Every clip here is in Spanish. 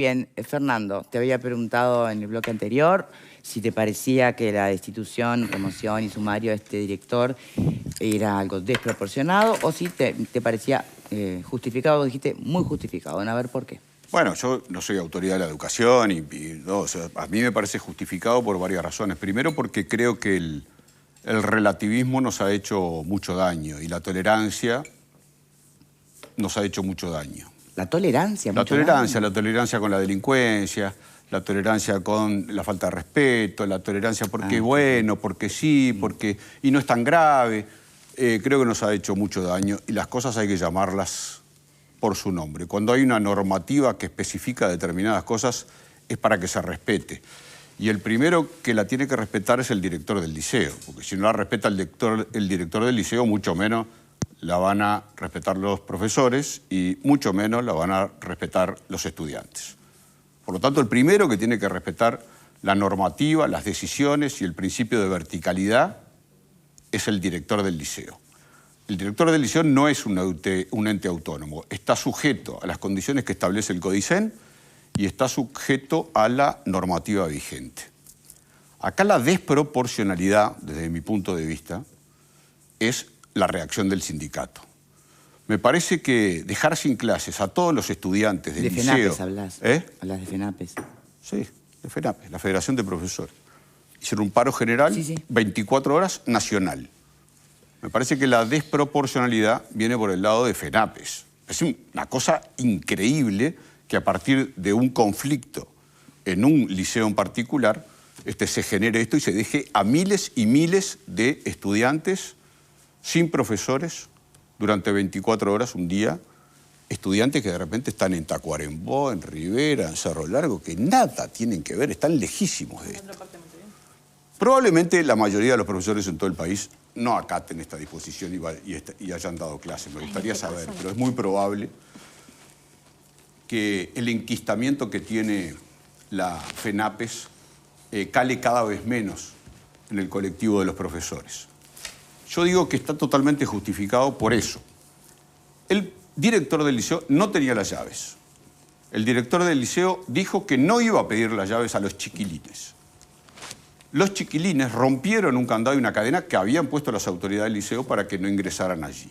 Bien, Fernando, te había preguntado en el bloque anterior si te parecía que la destitución, remoción y sumario de este director era algo desproporcionado o si te parecía justificado. Dijiste muy justificado. Bueno, a ver por qué. Bueno, yo no soy autoridad de la educación no, o sea, a mí me parece justificado por varias razones. Primero porque creo que el relativismo nos ha hecho mucho daño y la tolerancia nos ha hecho mucho daño. ¿La tolerancia? La tolerancia con la delincuencia, la tolerancia con la falta de respeto, la tolerancia porque es bueno, porque sí, porque y no es tan grave. Creo que nos ha hecho mucho daño y las cosas hay que llamarlas por su nombre. Cuando hay una normativa que especifica determinadas cosas es para que se respete. Y el primero que la tiene que respetar es el director del liceo, porque si no la respeta el director del liceo, mucho menos la van a respetar los profesores y mucho menos la van a respetar los estudiantes. Por lo tanto, el primero que tiene que respetar la normativa, las decisiones y el principio de verticalidad es el director del liceo. El director del liceo no es un ente autónomo, está sujeto a las condiciones que establece el Codicen y está sujeto a la normativa vigente. Acá la desproporcionalidad, desde mi punto de vista, es la reacción del sindicato. Me parece que dejar sin clases a todos los estudiantes del liceo... De FENAPES hablas. Hablas de FENAPES. Sí, de FENAPES, la Federación de Profesores. Hicieron un paro general, 24 horas, nacional. Me parece que la desproporcionalidad viene por el lado de FENAPES. Es una cosa increíble que a partir de un conflicto en un liceo en particular se genere esto y se deje a miles y miles de estudiantes sin profesores durante 24 horas un día, estudiantes que de repente están en Tacuarembó, en Rivera, en Cerro Largo, que nada tienen que ver, están lejísimos de esto. Probablemente la mayoría de los profesores en todo el país no acaten esta disposición y hayan dado clases, me gustaría saber, pero es muy probable que el enquistamiento que tiene la FENAPES cale cada vez menos en el colectivo de los profesores. Yo digo que está totalmente justificado por eso. El director del liceo no tenía las llaves. El director del liceo dijo que no iba a pedir las llaves a los chiquilines. Los chiquilines rompieron un candado y una cadena que habían puesto las autoridades del liceo para que no ingresaran allí.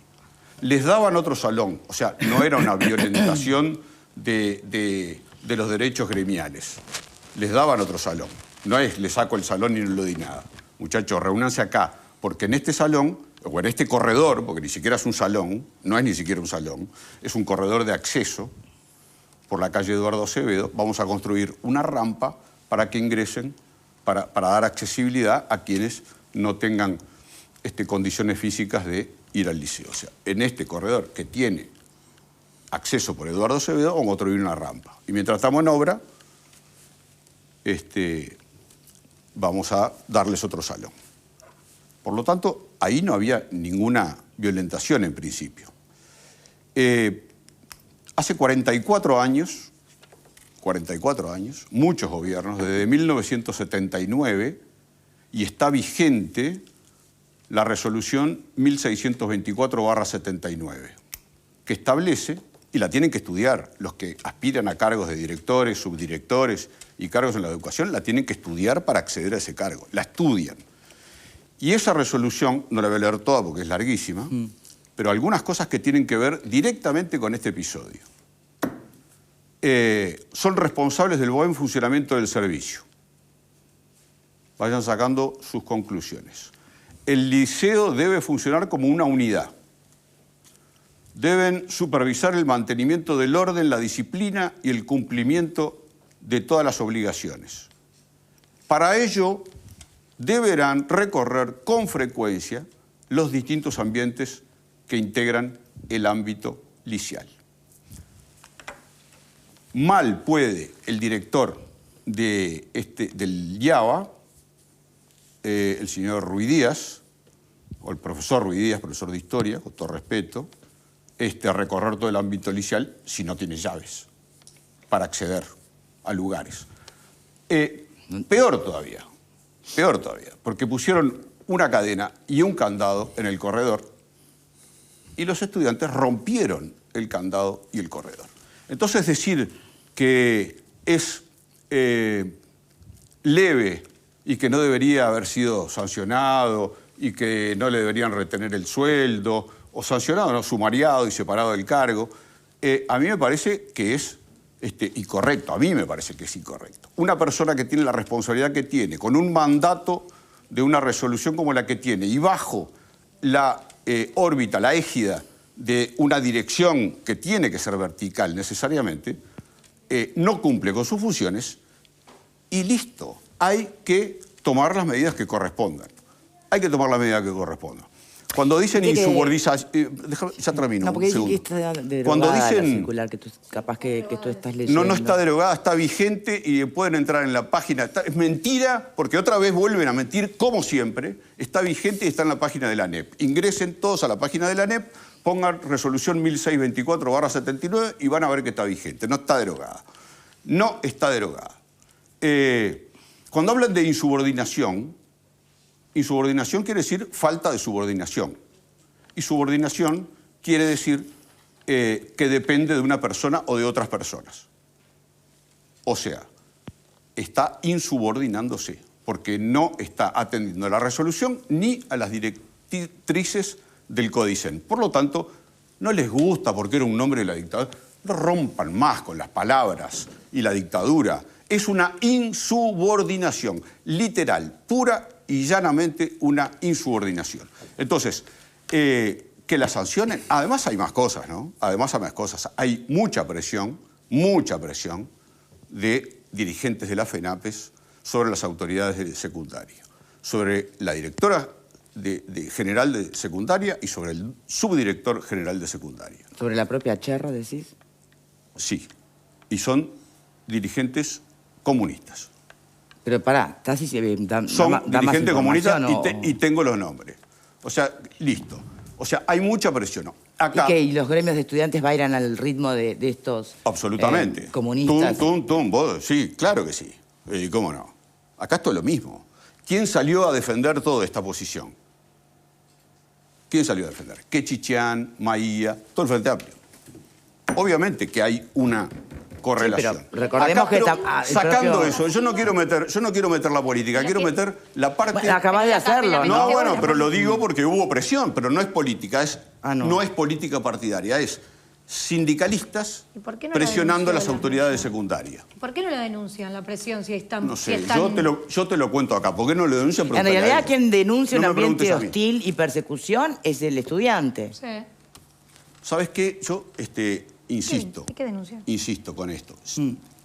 Les daban otro salón, o sea, no era una violentación de los derechos gremiales. Les daban otro salón. No es, le saco el salón y no le doy nada. Muchachos, reúnanse acá. Porque en este salón, o en este corredor, porque ni siquiera es un salón, no es ni siquiera un salón, es un corredor de acceso por la calle Eduardo Acevedo, vamos a construir una rampa para que ingresen, para dar accesibilidad a quienes no tengan condiciones físicas de ir al liceo. O sea, en este corredor que tiene acceso por Eduardo Acevedo, vamos a construir una rampa. Y mientras estamos en obra, vamos a darles otro salón. Por lo tanto, ahí no había ninguna violentación en principio. Hace 44 años, muchos gobiernos, desde 1979, y está vigente la resolución 1624/79, que establece, y la tienen que estudiar, los que aspiran a cargos de directores, subdirectores y cargos en la educación, la tienen que estudiar para acceder a ese cargo, la estudian. Y esa resolución, no la voy a leer toda porque es larguísima, pero algunas cosas que tienen que ver directamente con este episodio. Son responsables del buen funcionamiento del servicio. Vayan sacando sus conclusiones. El liceo debe funcionar como una unidad. Deben supervisar el mantenimiento del orden, la disciplina y el cumplimiento de todas las obligaciones. Para ello, deberán recorrer con frecuencia los distintos ambientes que integran el ámbito licial. Mal puede el director del IABA, el señor Ruiz Díaz, o el profesor Ruiz Díaz, profesor de historia, con todo respeto, recorrer todo el ámbito licial si no tiene llaves para acceder a lugares. Peor todavía, porque pusieron una cadena y un candado en el corredor y los estudiantes rompieron el candado y el corredor. Entonces decir que es leve y que no debería haber sido sancionado y que no le deberían retener el sueldo, o sancionado, no, sumariado y separado del cargo, a mí me parece que es incorrecto, a mí me parece que es incorrecto. Una persona que tiene la responsabilidad que tiene, con un mandato de una resolución como la que tiene, y bajo la órbita, la égida de una dirección que tiene que ser vertical necesariamente, no cumple con sus funciones y listo. Hay que tomar las medidas que correspondan. Hay que tomar las medidas que correspondan. Cuando dicen insubordinación... ya termino. No, porque un segundo. está derogada Cuando dicen, la circular que tú, capaz que tú estás leyendo. no está derogada, está vigente y pueden entrar en la página. Es mentira, porque otra vez vuelven a mentir, como siempre. Está vigente y está en la página de la ANEP. Ingresen todos a la página de la ANEP, pongan resolución 1624/79 y van a ver que está vigente. No está derogada. No está derogada. Cuando hablan de insubordinación quiere decir falta de subordinación. Y subordinación quiere decir que depende de una persona o de otras personas. O sea, está insubordinándose, porque no está atendiendo a la resolución ni a las directrices del Codicen. Por lo tanto, no les gusta porque era un nombre de la dictadura. No rompan más con las palabras y la dictadura. Es una insubordinación, literal, pura y llanamente una insubordinación. Entonces, que la sancionen, además hay más cosas, ¿no? Además hay más cosas. Hay mucha presión de dirigentes de la FENAPES sobre las autoridades de secundaria, sobre la directora general de secundaria y sobre el subdirector general de secundaria. ¿Sobre la propia Cherra, decís? Sí, y son dirigentes comunistas. Pero pará, son dirigentes comunistas y tengo los nombres. O sea, listo. O sea, hay mucha presión. Acá, ¿Y los gremios de estudiantes bailan al ritmo de estos absolutamente. Comunistas? Sí, claro que sí. ¿Cómo no? Acá esto es lo mismo. ¿Quién salió a defender toda esta posición? ¿Quién salió a defender? Quechichán, Maía, todo el Frente Amplio. Obviamente que hay una correlación. Sí, pero recordemos acá, que... sacando eso, yo no quiero meter la política, quiero meter la parte... Bueno, acabas de hacerlo, ¿no? No, bueno, pero lo digo porque hubo presión, pero no es política, no es política partidaria, es sindicalistas presionando a las autoridades de secundaria. ¿Por qué no la denuncian la presión si están... No sé, yo te lo cuento acá. ¿Por qué no lo denuncian? En realidad quien denuncia un ambiente hostil y persecución es el estudiante. Sí. ¿Sabes qué? Yo insisto. Hay que denunciar. Insisto con esto.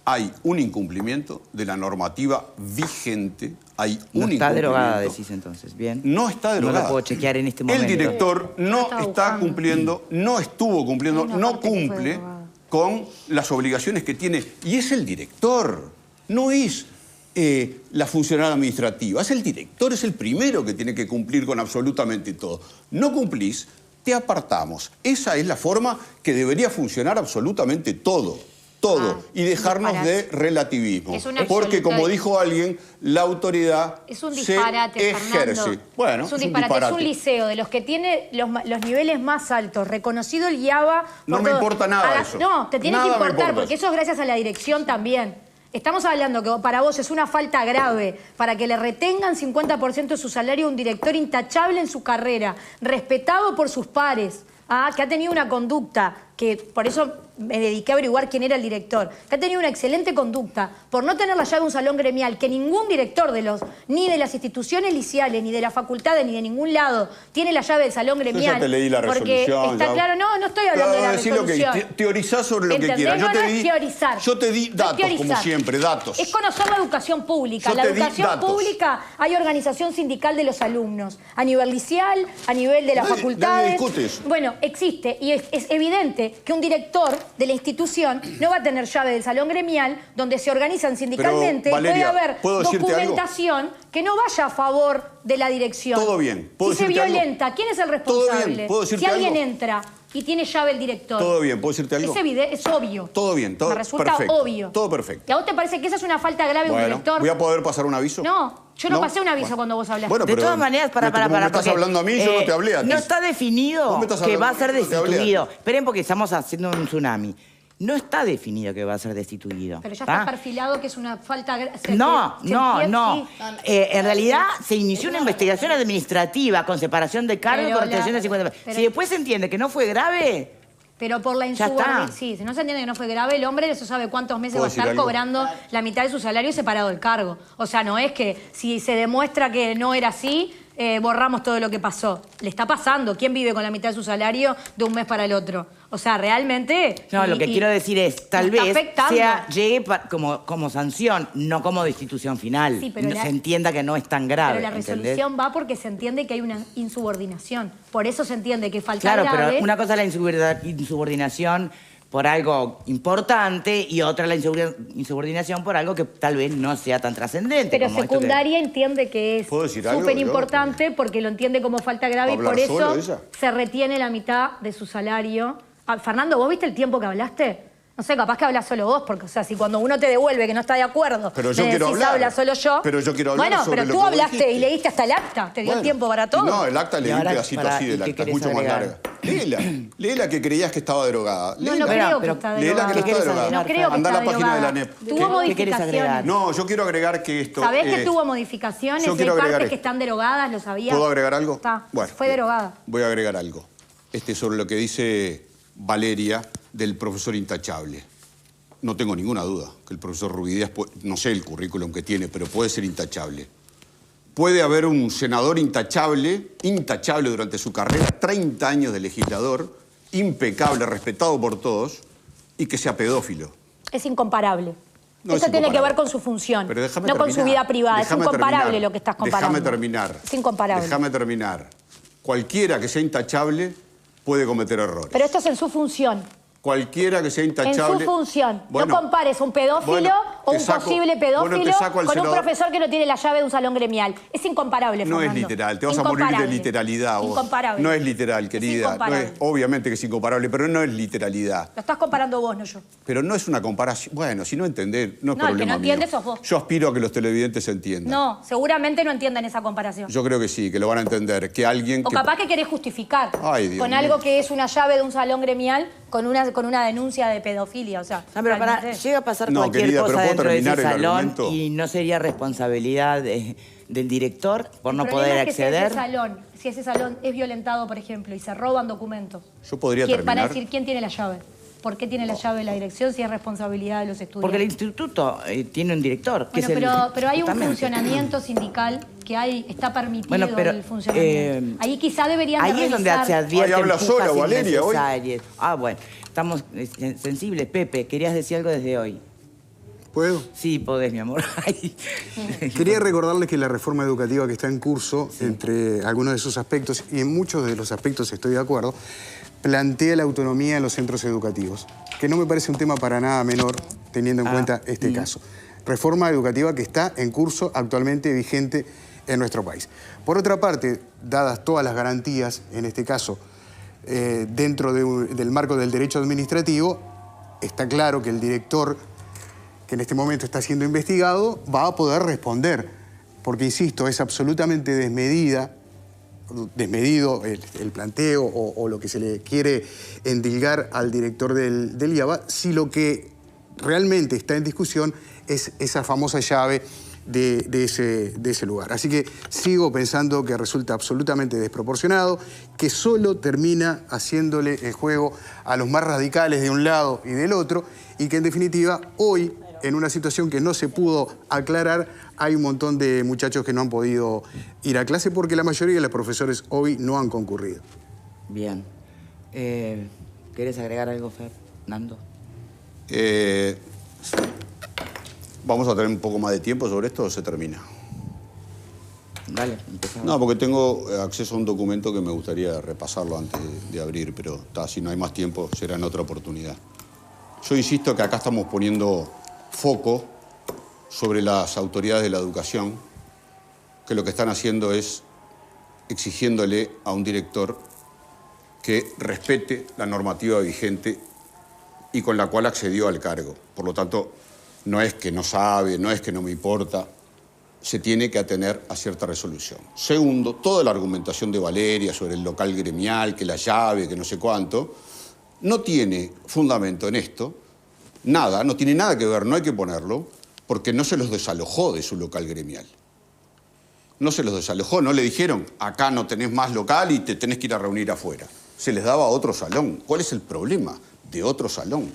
Hay un incumplimiento de la normativa vigente. No está derogada, decís entonces. Bien. No está derogada. No la puedo chequear en este momento. El director no está cumpliendo, no estuvo cumpliendo, no cumple con las obligaciones que tiene. Y es el director, no es la funcionaria administrativa. Es el director, es el primero que tiene que cumplir con absolutamente todo. No cumplís, te apartamos. Esa es la forma que debería funcionar absolutamente todo. Y dejarnos de relativismo. Porque, como dijo alguien, la autoridad es un disparate, se ejerce. Fernando. Bueno, es un disparate. Es un liceo de los que tiene los niveles más altos, reconocido el IABA. No me importa nada eso. No, te tiene que importar, porque eso es gracias a la dirección también. Estamos hablando que para vos es una falta grave para que le retengan 50% de su salario a un director intachable en su carrera, respetado por sus pares, que ha tenido una conducta, que por eso me dediqué a averiguar quién era el director, que ha tenido una excelente conducta por no tener la llave de un salón gremial, que ningún director ni de las instituciones liceales, ni de las facultades, ni de ningún lado tiene la llave del salón gremial. Yo ya te leí la resolución. Porque está claro, no estoy hablando de la resolución. Teorizás sobre lo que quieras. Yo te di datos, como siempre, datos. Es conocer la educación pública. La educación pública, hay organización sindical de los alumnos, a nivel liceal, a nivel de las facultades. Discute eso. Bueno, existe, y es evidente que un director de la institución no va a tener llave del salón gremial, donde se organizan sindicalmente. Pero, Valeria, puede haber documentación que no vaya a favor de la dirección. Todo bien. Si se violenta, ¿quién es el responsable? Si alguien entra y tiene llave el director. Todo bien, ¿puedo decirte algo? Es obvio. Todo bien, todo perfecto. Me resulta obvio. Todo perfecto. ¿Y a vos te parece que esa es una falta grave de un director? ¿Voy a poder pasar un aviso? No, yo no pasé un aviso cuando vos hablaste. Bueno, de todas maneras, para. Me estás hablando a mí, yo no te hablé a ti. No está definido que va a ser destituido. Esperen, porque estamos haciendo un tsunami. no está definido que va a ser destituido. Pero ya está perfilado que es una falta... No. En realidad se inició una investigación administrativa con separación de cargos con retención de 50%. Si después se entiende que no fue grave... Pero por la insubordinación... Sí, si no se entiende que no fue grave, el hombre eso sabe cuántos meses va a estar cobrando la mitad de su salario separado del cargo. O sea, no es que si se demuestra que no era así, borramos todo lo que pasó. Le está pasando. ¿Quién vive con la mitad de su salario de un mes para el otro? O sea, realmente... No, lo que quiero decir es, tal vez llegue como sanción, no como destitución final. Sí, pero se entienda que no es tan grave. Pero la resolución va porque se entiende que hay una insubordinación. Por eso se entiende que falta grave... Claro, pero una cosa es la insubordinación por algo importante y otra la insubordinación por algo que tal vez no sea tan trascendente. Pero secundaria entiende que es súper importante porque lo entiende como falta grave y por eso se retiene la mitad de su salario. Fernando, ¿vos viste el tiempo que hablaste? No sé, capaz que hablas solo vos, porque, o sea, si cuando uno te devuelve que no está de acuerdo, pero yo quiero hablar. Habla solo yo. Pero yo quiero hablar. Bueno, pero tú hablaste y leíste hasta el acta, te dio el tiempo para todo. No, el acta leí un pedacito así del acta, es mucho más larga. Léela que creías que estaba drogada. No, no creo que está drogada. Léela que no está drogada. No creo que Andá está a la página de la NEP. Tuvo modificaciones. No, yo quiero agregar que esto... ¿Sabés que tuvo modificaciones? Hay partes que están derogadas, ¿lo sabías? ¿Puedo agregar algo? Bueno, fue derogada. Voy a agregar algo. Sobre lo que dice Valeria del profesor intachable. No tengo ninguna duda que el profesor Ruidíaz, no sé el currículum que tiene, pero puede ser intachable. Puede haber un senador intachable durante su carrera, 30 años de legislador, impecable, respetado por todos, y que sea pedófilo. Es incomparable. Eso tiene que ver con su función, no con su vida privada. Es incomparable lo que estás comparando. Déjame terminar. Es incomparable. Déjame terminar. Cualquiera que sea intachable puede cometer errores. Pero esto es en su función. Cualquiera que sea intachable... En su función. No compares un pedófilo o un posible pedófilo con un profesor que no tiene la llave de un salón gremial. Es incomparable, Fernando. No es literal. Te vas a morir de literalidad vos. Incomparable. No es literal, querida. Obviamente que es incomparable, pero no es literalidad. Lo estás comparando vos, no yo. Pero no es una comparación... Bueno, si no entendés, no es problema mío. El que no entiende sos vos. Yo aspiro a que los televidentes entiendan. No, seguramente no entiendan esa comparación. Yo creo que sí, que lo van a entender. Que alguien o capaz que querés justificar con algo que es una llave de un salón gremial con una denuncia de pedofilia, o sea... No, pero llega a pasar cualquier cosa dentro de ese salón y no sería responsabilidad del director por no poder acceder. Si ese salón es violentado, por ejemplo, y se roban documentos, yo podría terminar. Van a decir quién tiene la llave. ¿Por qué tiene la llave la dirección si es responsabilidad de los estudiantes? Porque el instituto tiene un director. Pero hay un funcionamiento sindical que está permitido el funcionamiento. Ahí quizá deberían revisar. Ahí es donde se advierte. Ahí habla sola, Valeria, hoy. Bueno, estamos sensibles. Pepe, querías decir algo desde hoy. ¿Puedo? Sí, podés, mi amor. Quería recordarles que la reforma educativa que está en curso, entre algunos de sus aspectos, y en muchos de los aspectos estoy de acuerdo, plantea la autonomía en los centros educativos, que no me parece un tema para nada menor, teniendo en cuenta este caso. Reforma educativa que está en curso, actualmente vigente en nuestro país. Por otra parte, dadas todas las garantías, en este caso, dentro del marco del derecho administrativo, está claro que el director, que en este momento está siendo investigado, va a poder responder, porque, insisto, es absolutamente desmedido el planteo o lo que se le quiere endilgar al director del IABA, si lo que realmente está en discusión es esa famosa llave de ese lugar. Así que sigo pensando que resulta absolutamente desproporcionado, que solo termina haciéndole el juego a los más radicales de un lado y del otro, y que en definitiva hoy, en una situación que no se pudo aclarar, hay un montón de muchachos que no han podido ir a clase porque la mayoría de los profesores hoy no han concurrido. Bien. ¿Querés agregar algo, Fernando? ¿Vamos a tener un poco más de tiempo sobre esto o se termina? Dale, empezamos. No, porque tengo acceso a un documento que me gustaría repasarlo antes de abrir, pero si no hay más tiempo será en otra oportunidad. Yo insisto que acá estamos poniendo foco sobre las autoridades de la educación, que lo que están haciendo es exigiéndole a un director que respete la normativa vigente y con la cual accedió al cargo. Por lo tanto, no es que no sabe, no es que no me importa, se tiene que atener a cierta resolución. Segundo, toda la argumentación de Valeria sobre el local gremial, que la llave, que no sé cuánto, no tiene fundamento en esto, Nada, no tiene nada que ver, no hay que ponerlo, porque no se los desalojó de su local gremial. No se los desalojó, no le dijeron, acá no tenés más local y te tenés que ir a reunir afuera. Se les daba otro salón. ¿Cuál es el problema de otro salón?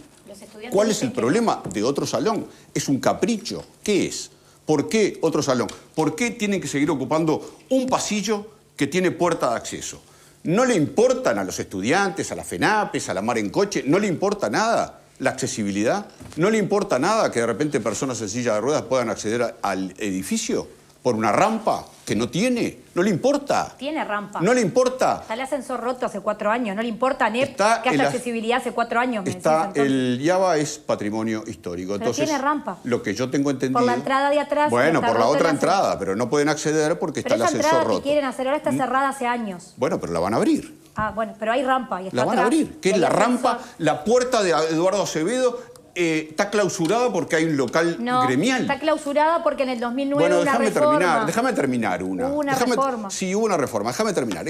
¿Cuál es el problema de otro salón? ¿Es un capricho? ¿Qué es? ¿Por qué otro salón? ¿Por qué tienen que seguir ocupando un pasillo que tiene puerta de acceso? ¿No le importan a los estudiantes, a la FENAPES, a la Mar en Coche? ¿No le importa nada la accesibilidad? ¿No le importa nada que de repente personas en silla de ruedas puedan acceder al edificio por una rampa que no tiene? ¿No le importa? Tiene rampa. ¿No le importa? Está el ascensor roto hace 4 años. No le importa a NEP Está que haya el accesibilidad hace 4 años. Me Está decís, entonces. el IABA es patrimonio histórico. Pero Entonces, tiene rampa. Lo que yo tengo entendido... Por la entrada de atrás. Bueno, está por la roto otra el ascensor. entrada, pero no pueden acceder porque Pero está el esa ascensor entrada roto. que quieren hacer ahora está cerrada hace años. Bueno, pero la van a abrir. Ah, bueno, pero hay rampa y está La van a atrás. abrir. ¿Qué Y es hay la ascensor. rampa? La puerta de Eduardo Acevedo está clausurada porque hay un local No, gremial. está clausurada porque en el 2009 Bueno, hubo una reforma. déjame terminar una. Hubo una reforma. Sí, hubo una reforma. Déjame terminar.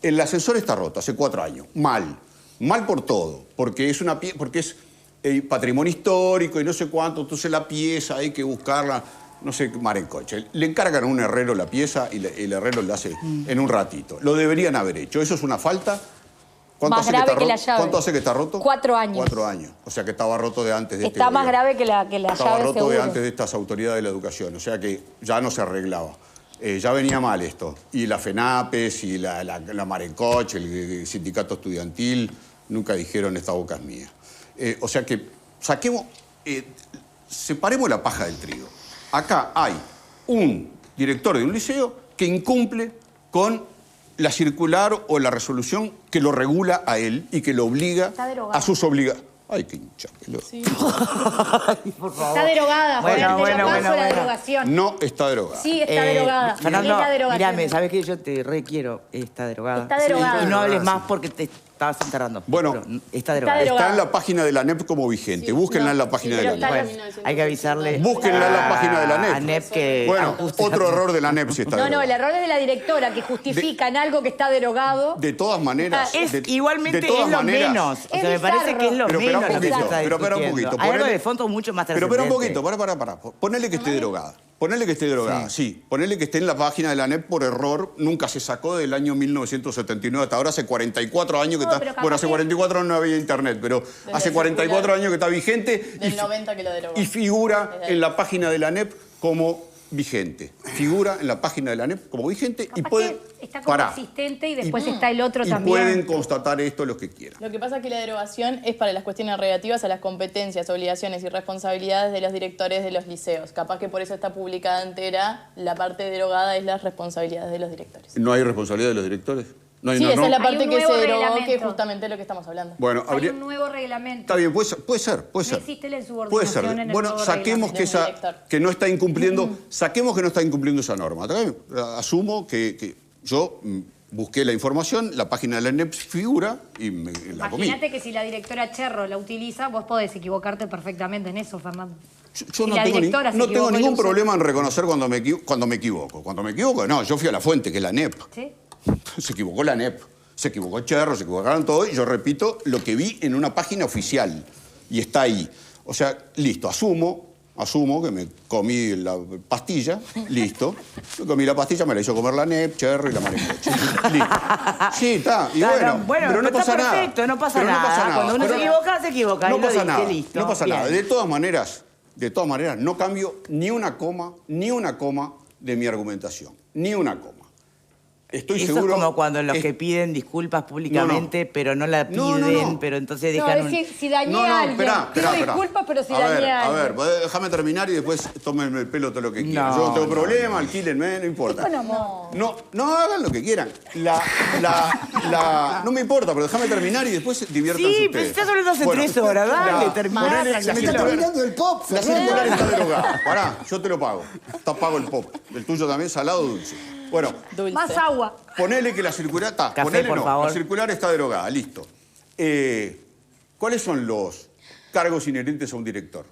El ascensor está roto hace 4 años. Mal. Mal por todo. Porque es patrimonio histórico y no sé cuánto. Entonces la pieza hay que buscarla. No sé, Mar en Coche. Le encargan a un herrero la pieza y el herrero la hace en un ratito. Lo deberían haber hecho. Eso es una falta. Más grave que la llave. ¿Cuánto hace que está roto? 4 años. 4 años. O sea que estaba roto de antes de Está más grave que la Estaba llave roto seguro. de antes de estas autoridades de la educación. O sea que ya no se arreglaba. Ya venía mal esto. Y la FENAPES y la Mar en Coche, el sindicato estudiantil, nunca dijeron esta boca es mía. O sea que separemos la paja del trigo. Acá hay un director de un liceo que incumple con la circular o la resolución que lo regula a él y que lo obliga a sus obligaciones. Ay, qué hincha. Sí. Está derogada. Bueno, La derogación. No está derogada. Sí, está derogada. Fernando, Es la derogación. mírame, ¿sabes qué? Yo te requiero. Está derogada. Está derogada. Y no hables más porque te estabas enterrando. Bueno, Pero está derogada. derogada. Está en la página de la ANEP como vigente. Sí, Búsquenla no, en la página sí, de la pero ANEP. está Bueno, hay que avisarle. Búsquenla en la página de la ANEP. A ANEP que Bueno, ajuste otro la- error de la ANEP si está No, derogada. el error es de la directora que justifican algo que está derogado. De todas maneras... Igualmente de todas es lo maneras- menos. O sea, me bizarro. parece que es lo Pero espera menos un lo que se poquito, está pero espera un discutiendo. poquito, Hay algo ponele- de fondo mucho más Pero espera un trascendente. poquito, para. Ponele que esté derogada. Ponele que esté drogada, sí. Ponele que esté en la página de la ANEP por error. Nunca se sacó del año 1979 hasta ahora. Hace 44 años que No, está... pero capaz Bueno, hace que- 44 no había internet, pero hace 44 años que está vigente. Del 90 que lo derogó. Y figura en la página de la ANEP como vigente. Figura en la página de la ANEP como vigente y Capaz pueden... que está como Pará. existente y después está el otro Y también. pueden constatar esto los que quieran. Lo que pasa es que la derogación es para las cuestiones relativas a las competencias, obligaciones y responsabilidades de los directores de los liceos. Capaz que por eso está publicada entera. La parte derogada es las responsabilidades de los directores. ¿No hay responsabilidad de los directores? No hay, Sí, no, esa no. es la Hay parte un que se nuevo derogó, que es reglamento. justamente lo que estamos hablando. Bueno, Hay habría... un nuevo reglamento. Está bien, puede ser. No existe la Puede insubordinación ser. en el Bueno, nuevo saquemos reglamento. que, Del director. que no está incumpliendo, saquemos que no está incumpliendo esa norma. ¿Está bien? Asumo que yo busqué la información, la página de la ANEP figura y me la comí. Imagínate que si la directora Cherro la utiliza, vos podés equivocarte perfectamente en eso, Fernando. Yo Y no la tengo, directora se no tengo equivocó y ningún lo usó. problema en reconocer cuando me equivoco. Cuando me equivoco, no, yo fui a la fuente, que es la ANEP. ¿Sí? Se equivocó la ANEP, se equivocó Cherro, se equivocaron todos y yo repito lo que vi en una página oficial y está ahí. O sea, listo, asumo que me comí la pastilla, listo. Me comí la pastilla, me la hizo comer la ANEP, Cherro y la Mar en Coche. Listo. Sí, está, y Claro, bueno, pero no está pasa nada. perfecto, no pasa Pero nada. Cuando uno Pero se equivoca, se equivoca. No Ahí lo pasa dije, nada, listo. no pasa Bien. nada. De todas maneras, no cambio ni una coma de mi argumentación. Ni una coma. Estoy Eso seguro... es como cuando los que piden disculpas públicamente, pero no la No, piden, no, no. pero entonces No, dejan es que si dañé No, a no, alguien, pido disculpas, pero si dañé a alguien. A ver, déjame terminar y después tómenme el pelo todo lo que quieran. No, Yo no tengo no, problema, alquílenme, no importa. Bueno, No, hagan lo que quieran. No me importa, pero déjame terminar y después diviértanse Sí, ustedes. pero estás hablando hace 3 horas, dale, terminá, ponele- tranquilo. la Me está circular- terminando el pop. La circular está derogada. Pará, yo te lo pago. Está pago el pop. El tuyo también, salado o dulce. Bueno, Dulce. más agua. ponele que la circular... Café, ponele por no, favor. la circular está derogada, listo. ¿Cuáles son los cargos inherentes a un director?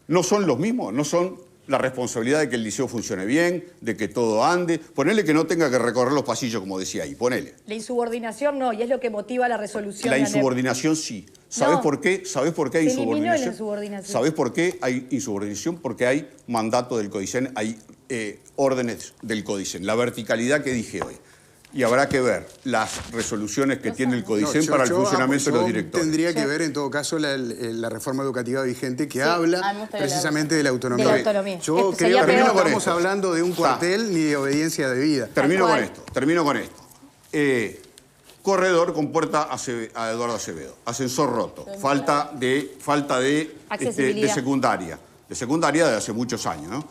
¿No son los mismos? ¿No son la responsabilidad de que el liceo funcione bien, de que todo ande? Ponele que no tenga que recorrer los pasillos, como decía ahí, ponele. La insubordinación no, y es lo que motiva la resolución La de ANEP. insubordinación sí. ¿Sabés No. por qué? ¿Sabés por qué hay Se eliminó la insubordinación? insubordinación. ¿Sabés por qué hay insubordinación? Porque hay mandato del CODICEN, hay órdenes del CODICEN. La verticalidad que dije hoy. Y habrá que ver las resoluciones que tiene el CODICEN para el funcionamiento de los directores. Tendría que ver, en todo caso, la reforma educativa vigente que a mí habla me gustaría precisamente de la autonomía. De la autonomía. Yo Sería creo que no peor. estamos hablando de un cuartel ni de obediencia debida. Termino Tal con cual. esto. Corredor con puerta a Eduardo Acevedo. Ascensor roto. Falta de Accesibilidad. de secundaria. De secundaria de hace muchos años, ¿no?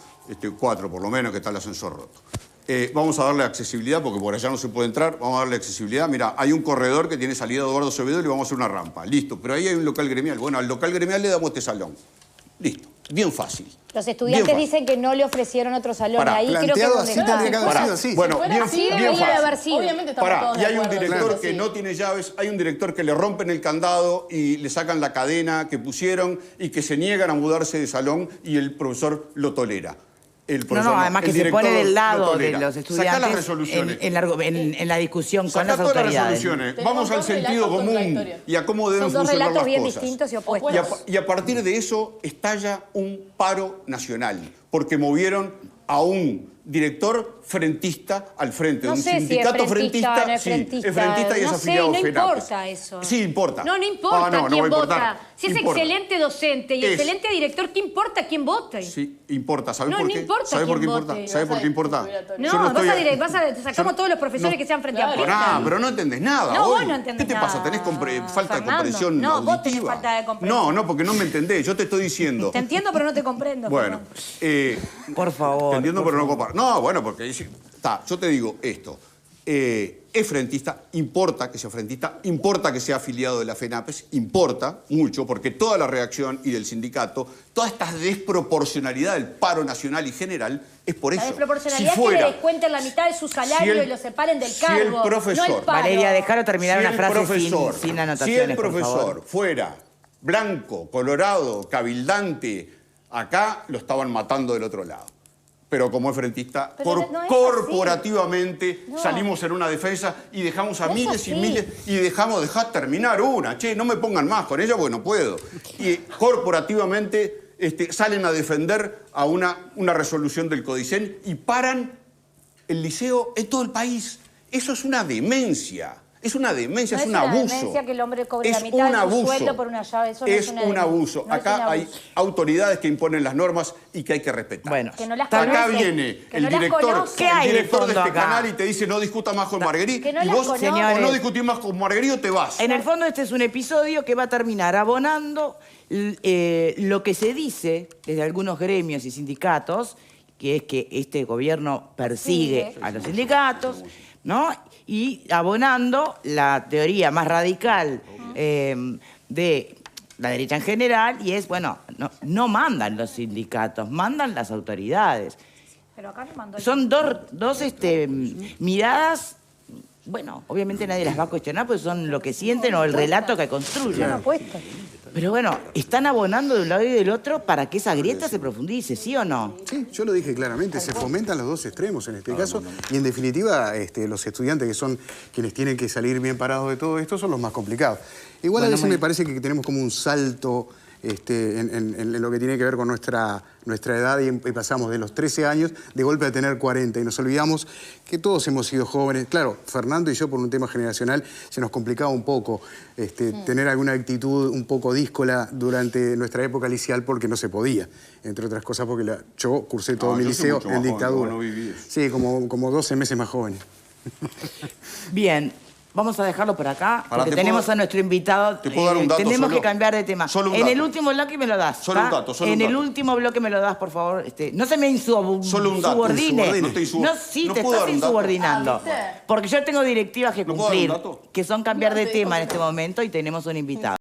4 por lo menos que está el ascensor roto. Vamos a darle accesibilidad, porque por allá no se puede entrar. Vamos a darle accesibilidad. Mira, hay un corredor que tiene salida a Eduardo Acevedo y le vamos a hacer una rampa. Listo. Pero ahí hay un local gremial. Bueno, al local gremial le damos este salón. Listo. Bien fácil. Los estudiantes dicen que no le ofrecieron otro salón. Pará, Ahí creo que es planteado donde así está. tendría que haber Pará. sido así. Bueno, Si fuera bien, así, bien debería de fácil. haber sido. Obviamente estamos Pará, todos y de hay un acuerdo, director pero que sí. no tiene llaves, hay un director que le rompen el candado y le sacan la cadena que pusieron y que se niegan a mudarse de salón y el profesor lo tolera. El No, profesor además el que se director pone del lo lado de tolera. los Sacá estudiantes las resoluciones. en la discusión con Sacá las todas las autoridades. resoluciones. Tenemos Vamos al dos sentido relatos común contradictorios. y a cómo deben Son dos funcionar relatos las bien cosas. distintos y opuestos. Y a partir de eso estalla un paro nacional, porque movieron a un director frentista al frente No de un sé si es sindicato frentista, no es sí, frentista. es frentista y es No sé, afiliado no a FENAPES. importa eso. Sí, importa. No importa Ah, no quién va a importar. vota. Si es Importa. excelente docente y Es- excelente director, ¿qué importa quién vote? Sí, importa. ¿Sabes No, por no qué? importa ¿Sabes por qué quién importa? vote. ¿Sabes por qué importa? No, No, Yo vas estoy- a sacamos todos los profesores que sean frente a Claro. pista. Pará, pero no entendés nada. No, hoy. vos no entendés ¿Qué te pasa? nada, ¿Tenés falta de Fernando. comprensión No, vos tenés auditiva? falta de comprensión. No, porque no me entendés. Yo te estoy diciendo. Te entiendo, pero no te comprendo. Bueno, Fernando. Por favor. te entiendo, por pero no favor. comparo. No, bueno, porque yo te digo esto. Es frentista, importa que sea frentista, importa que sea afiliado de la FENAPES, importa mucho, porque toda la reacción y del sindicato, toda esta desproporcionalidad del paro nacional y general, es por eso. La desproporcionalidad Si es que fuera- le descuenten la mitad de su salario si el- y lo separen del si cargo. el profesor- no el paro. Valeria, déjalo terminar Si una el frase profesor- sin Si anotaciones, el por profesor favor. fuera blanco, colorado, cabildante, acá lo estaban matando del otro lado. Pero como es frentista, Pero no es así. corporativamente No. salimos en una defensa y dejamos a No es miles así. y miles y dejad terminar una. Che, no me pongan más con ella porque no puedo. Y corporativamente salen a defender a una resolución del CODICEN y paran el liceo en todo el país. Eso es una demencia. Es una demencia, No es un es una abuso. demencia que el hombre cobre es la mitad un de su abuso. sueldo por una llave. Eso no es una un demencia. abuso. No es Acá un hay abuso. autoridades que imponen las normas y que hay que respetar. Bueno, Que no las Acá conocen, viene que el no las director, conocen. ¿Qué hay el de director de fondo este acá? canal y te dice no discuta más con Marguerite. Que no y las vos, conocen. o no Señores. discutís más con Marguerite o te vas. En el fondo este es un episodio que va a terminar abonando lo que se dice desde algunos gremios y sindicatos, que es que este gobierno persigue a los sindicatos, ¿no? Y abonando la teoría más radical de la derecha en general, y es, bueno, no mandan los sindicatos, mandan las autoridades. Pero acá no mandó el- Son dos miradas, bueno, obviamente nadie las va a cuestionar, pues son lo que sienten o el relato que construyen. Una apuesta. Pero bueno, están abonando de un lado y del otro para que esa grieta se profundice, ¿sí o no? Sí, yo lo dije claramente, se fomentan los dos extremos en este caso y en definitiva los estudiantes que son quienes tienen que salir bien parados de todo esto son los más complicados. Igual a veces me parece que tenemos como un salto en lo que tiene que ver con nuestra edad y pasamos de los 13 años de golpe a tener 40 y nos olvidamos que todos hemos sido jóvenes. Claro, Fernando y yo por un tema generacional se nos complicaba un poco tener alguna actitud un poco díscola durante nuestra época liceal porque no se podía, entre otras cosas porque yo cursé todo mi yo soy liceo mucho más en joven, dictadura. no viví eso. Sí, como 12 meses más joven. Bien, vamos a dejarlo por acá, Ahora, porque ¿te tenemos puedo- a nuestro invitado. te puedo dar un dato tenemos solo? que cambiar de tema. Solo un En el dato. último bloque me lo das. Solo un ¿está? dato, solo En un el dato. último bloque me lo das, por favor. No se me Solo un dato, insubordine. no te Sí, ¿No te puedo estás dar un dato? insubordinando. Ah, ¿viste? Porque yo tengo directivas que ¿No puedo dar un cumplir, dato? que son cambiar No de te tema dijo en este momento y tenemos un invitado.